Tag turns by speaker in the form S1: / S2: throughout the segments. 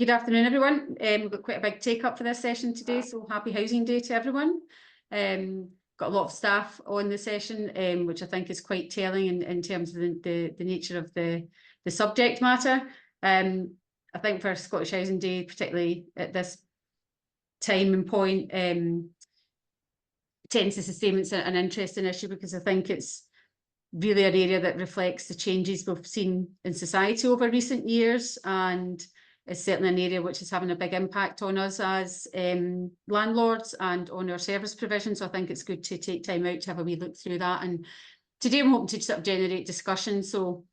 S1: Good afternoon, everyone. We've got quite a big take-up for this session today, so happy Housing Day to everyone. Got a lot of staff on the session, which I think is quite telling in terms of the nature of the subject matter. I think for Scottish Housing Day, particularly at this time and point, tenancy sustainment's an interesting issue because I think it's really an area that reflects the changes we've seen in society over recent years, and it's certainly an area which is having a big impact on us as landlords and on our service provision. So I think it's good to take time out to have a wee look through that. And today I'm hoping to sort of generate discussion. So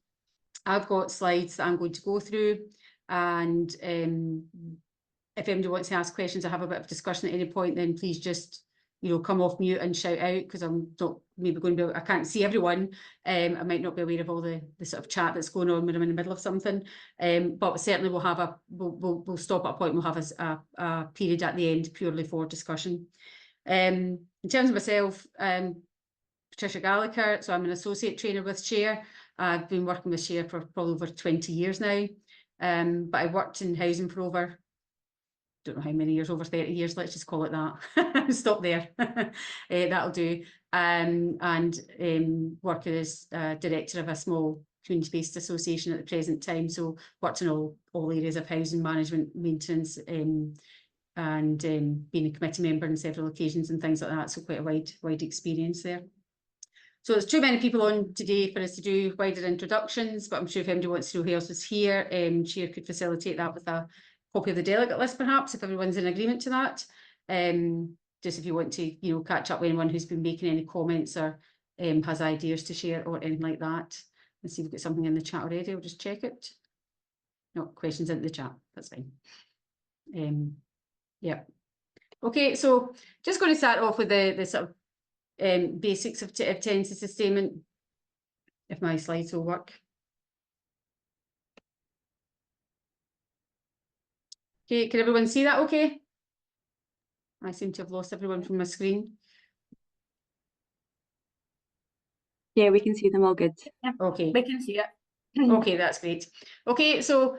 S1: I've got slides that I'm going to go through, and if anybody wants to ask questions or have a bit of discussion at any point, then please just come off mute and shout out, because I'm not maybe going to be, I can't see everyone. I might not be aware of all the sort of chat that's going on when I'm in the middle of something. But certainly we'll have we'll stop at a point and we'll have a period at the end purely for discussion. In terms of myself, Patricia Gallagher, so I'm an associate trainer with Share. I've been working with Share for probably over 20 years now. But I worked in housing for over, don't know how many years, over 30 years, let's just call it that. Stop there. That'll do. And working as director of a small community-based association at the present time. So worked in all areas of housing management, maintenance, and being a committee member on several occasions and things like that. So quite a wide experience there. So there's too many people on today for us to do wider introductions, but I'm sure if anybody wants to know who else is here, Chair could facilitate that with a copy of the delegate list, perhaps, if everyone's in agreement to that. Just if you want to, catch up with anyone who's been making any comments or has ideas to share or anything like that. Let's see if we've got something in the chat already. I'll just check it. No questions in the chat. That's fine. Yeah. Okay, so just going to start off with the sort of basics of tenancy sustainment, if my slides will work. Okay, can everyone see that okay? I seem to have lost everyone from my screen.
S2: Yeah, we can see them all good.
S1: Yeah. Okay.
S3: We can see it.
S1: Okay, that's great. Okay, so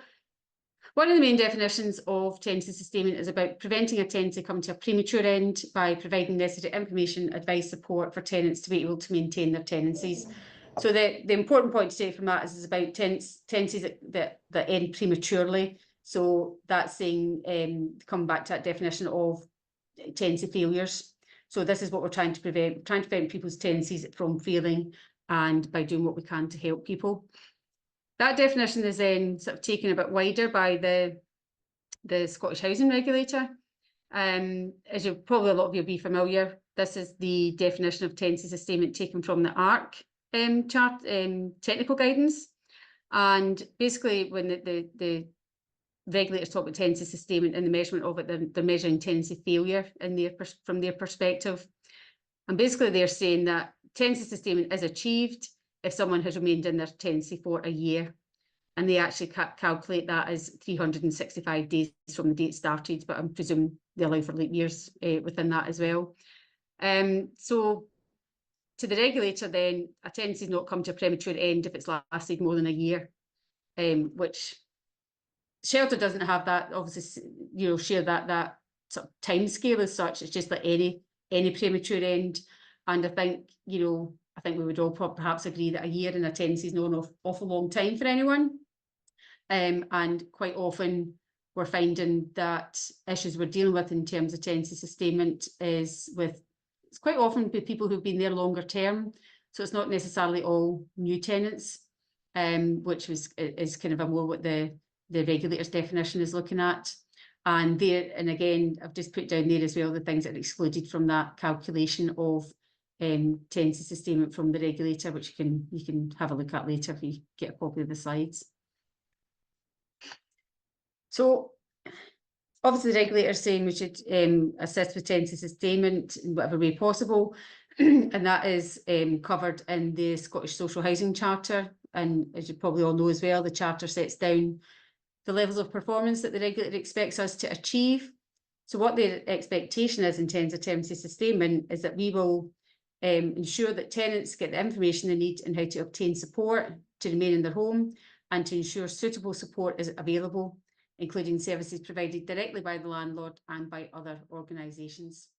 S1: one of the main definitions of tenancy sustainment is about preventing a tenancy coming to a premature end by providing necessary information, advice, support for tenants to be able to maintain their tenancies. So the important point to take from that is about tenancies that end prematurely. So that's saying, come back to that definition of tenancy failures. So this is what we're trying to prevent. We're trying to prevent people's tenancies from failing, and by doing what we can to help people. That definition is then sort of taken a bit wider by the Scottish Housing Regulator. As you probably a lot of you will be familiar, this is the definition of tenancy sustainment taken from the ARC chart technical guidance. And basically, when the regulators talk about tenancy sustainment and the measurement of it, they're measuring tenancy failure from their perspective. And basically, they're saying that tenancy sustainment is achieved if someone has remained in their tenancy for a year, and they actually calculate that as 365 days from the date started, but I'm presuming they allow for leap years within that as well. So to the regulator then, a tenancy has not come to a premature end if it's lasted more than a year, which Shelter doesn't have that, obviously, share that sort of time scale as such. It's just like any premature end. And I think, I think we would all perhaps agree that a year in a tenancy is not an awful long time for anyone. And quite often we're finding that issues we're dealing with in terms of tenancy sustainment it's quite often people who've been there longer term. So it's not necessarily all new tenants, which is kind of a more what the regulator's definition is looking at. And again, I've just put down there as well the things that are excluded from that calculation of tenancy sustainment from the regulator, which you can have a look at later if you get a copy of the slides. So obviously the regulator is saying we should assist with tenancy sustainment in whatever way possible, and that is covered in the Scottish Social Housing Charter. And as you probably all know as well, the Charter sets down the levels of performance that the regulator expects us to achieve. So what the expectation is in terms of tenancy sustainment is that we will ensure that tenants get the information they need and how to obtain support to remain in their home, and to ensure suitable support is available including services provided directly by the landlord and by other organisations.